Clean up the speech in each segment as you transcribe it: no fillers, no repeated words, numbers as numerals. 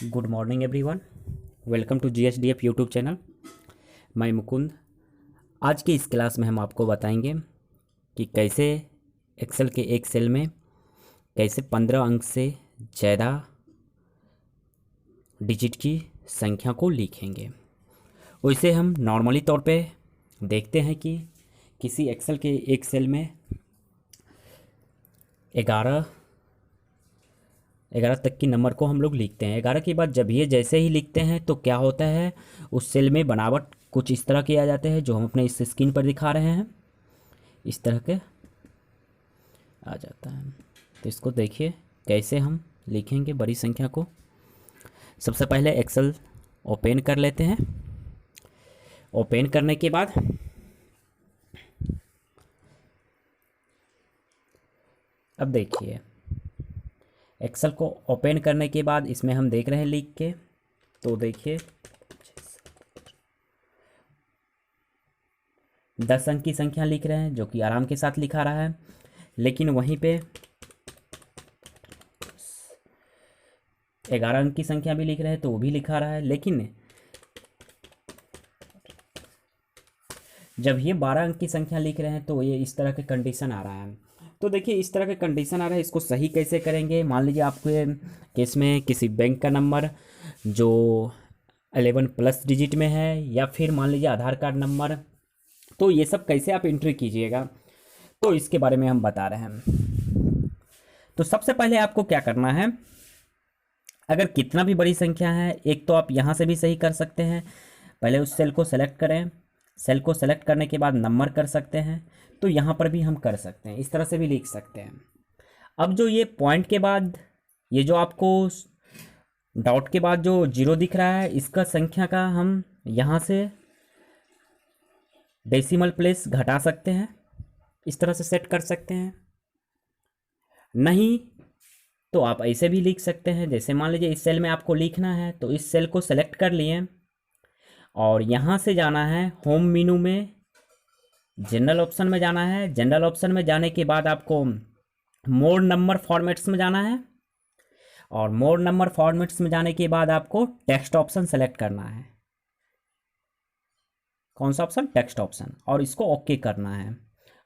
Good morning everyone, welcome to GSDF YouTube channel. मैं मुकुंद। आज की इस क्लास में हम आपको बताएंगे कि कैसे एक्सेल के एक सेल में कैसे 15 अंक से ज़्यादा डिजिट की संख्या को लिखेंगे। वैसे हम नॉर्मली तौर पे देखते हैं कि किसी एक्सेल के एक सेल में 11 तक की नंबर को हम लोग लिखते हैं। 11 के बाद जब ये जैसे ही लिखते हैं तो क्या होता है, उस सेल में बनावट कुछ इस तरह के आ जाते हैं जो हम अपने इस स्क्रीन पर दिखा रहे हैं। इस तरह के आ जाता है। तो इसको देखिए कैसे हम लिखेंगे बड़ी संख्या को। सबसे पहले एक्सेल ओपन कर लेते हैं। ओपन करने के बाद अब देखिए, एक्सेल को ओपन करने के बाद इसमें हम देख रहे हैं लिख के, तो देखिए 10 अंक की संख्या लिख रहे हैं जो कि आराम के साथ लिखा रहा है। लेकिन वहीं पे 11 अंक की संख्या भी लिख रहे हैं तो वो भी लिखा रहा है। लेकिन जब ये 12 अंक की संख्या लिख रहे हैं तो ये इस तरह के कंडीशन आ रहा है। तो देखिए इस तरह के कंडीशन आ रहा है, इसको सही कैसे करेंगे। मान लीजिए आपके केस में किसी बैंक का नंबर जो 11+ डिजिट में है, या फिर मान लीजिए आधार कार्ड नंबर, तो ये सब कैसे आप एंट्री कीजिएगा, तो इसके बारे में हम बता रहे हैं। तो सबसे पहले आपको क्या करना है, अगर कितना भी बड़ी संख्या है, एक तो आप यहाँ से भी सही कर सकते हैं। पहले उस सेल को सेलेक्ट करें, सेल को सेलेक्ट करने के बाद नंबर कर सकते हैं, तो यहाँ पर भी हम कर सकते हैं, इस तरह से भी लिख सकते हैं। अब जो ये पॉइंट के बाद ये जो आपको डॉट के बाद जो 0 दिख रहा है, इसका संख्या का हम यहाँ से डेसिमल प्लेस घटा सकते हैं, इस तरह से सेट कर सकते हैं। नहीं तो आप ऐसे भी लिख सकते हैं, जैसे मान लीजिए इस सेल में आपको लिखना है तो इस सेल को सेलेक्ट कर लिए और यहाँ से जाना है होम मेनू में, जनरल ऑप्शन में जाना है। जनरल ऑप्शन में जाने के बाद आपको मोर नंबर फॉर्मेट्स में जाना है, और मोर नंबर फॉर्मेट्स में जाने के बाद आपको टेक्स्ट ऑप्शन सेलेक्ट करना है। कौन सा ऑप्शन? Text option. और इसको ओके करना है।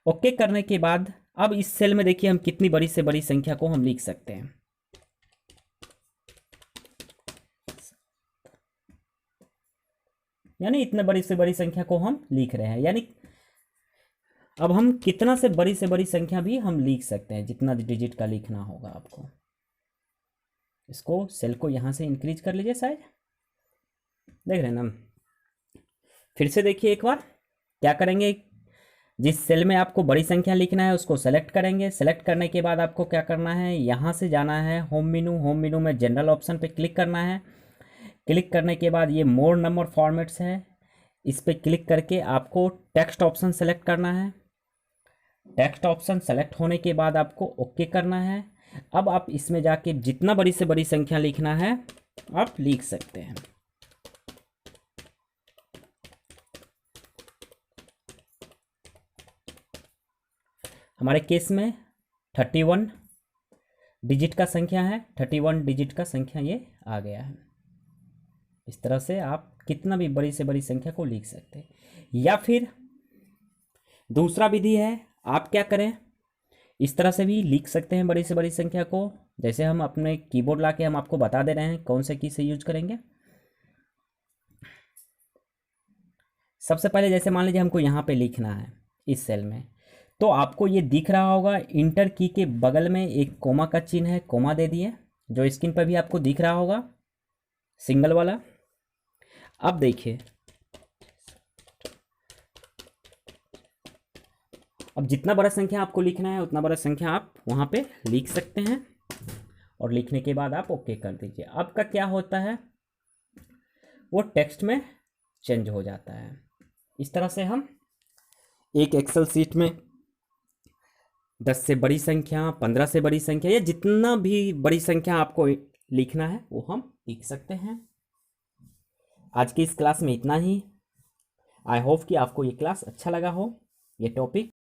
ओके करने के बाद अब इस सेल में देखिए हम कितनी बड़ी से बड़ी संख्या को हम लिख सकते हैं। यानी इतने बड़ी से बड़ी संख्या को हम लिख रहे हैं, यानी अब हम कितना से बड़ी संख्या भी हम लिख सकते हैं, जितना डिजिट का लिखना होगा आपको। इसको सेल को यहाँ से इंक्रीज कर लीजिए, शायद देख रहे हैं ना। फिर से देखिए एक बार क्या करेंगे, जिस सेल में आपको बड़ी संख्या लिखना है उसको सेलेक्ट करेंगे। सेलेक्ट करने के बाद आपको क्या करना है, यहाँ से जाना है होम मेनू। होम मेनू में जनरल ऑप्शन पे क्लिक करना है। क्लिक करने के बाद ये मोर नंबर फॉर्मेट्स है, इस पर क्लिक करके आपको टेक्स्ट ऑप्शन सेलेक्ट करना है। टेक्स्ट ऑप्शन सेलेक्ट होने के बाद आपको ओके करना है। अब आप इसमें जाके जितना बड़ी से बड़ी संख्या लिखना है आप लिख सकते हैं। हमारे केस में 31 डिजिट का संख्या है, 31 डिजिट का संख्या ये आ गया है। इस तरह से आप कितना भी बड़ी से बड़ी संख्या को लिख सकते हैं। या फिर दूसरा विधि है, आप क्या करें, इस तरह से भी लिख सकते हैं बड़ी से बड़ी संख्या को। जैसे हम अपने कीबोर्ड लाके हम आपको बता दे रहे हैं कौन से की से यूज करेंगे। सबसे पहले जैसे मान लीजिए हमको यहाँ पे लिखना है इस सेल में, तो आपको ये दिख रहा होगा इंटर की के बगल में एक कोमा का चिन्ह है, कोमा दे दिए, जो स्क्रीन पर भी आपको दिख रहा होगा, सिंगल वाला। अब देखिए, अब जितना बड़ा संख्या आपको लिखना है उतना बड़ा संख्या आप वहाँ पे लिख सकते हैं, और लिखने के बाद आप ओके कर दीजिए। अब का क्या होता है, वो टेक्स्ट में चेंज हो जाता है। इस तरह से हम एक एक्सेल सीट में 10 से बड़ी संख्या, 15 से बड़ी संख्या, या जितना भी बड़ी संख्या आपको लिखना है वो हम लिख सकते हैं। आज की इस क्लास में इतना ही। आई होप कि आपको ये क्लास अच्छा लगा हो, ये टॉपिक।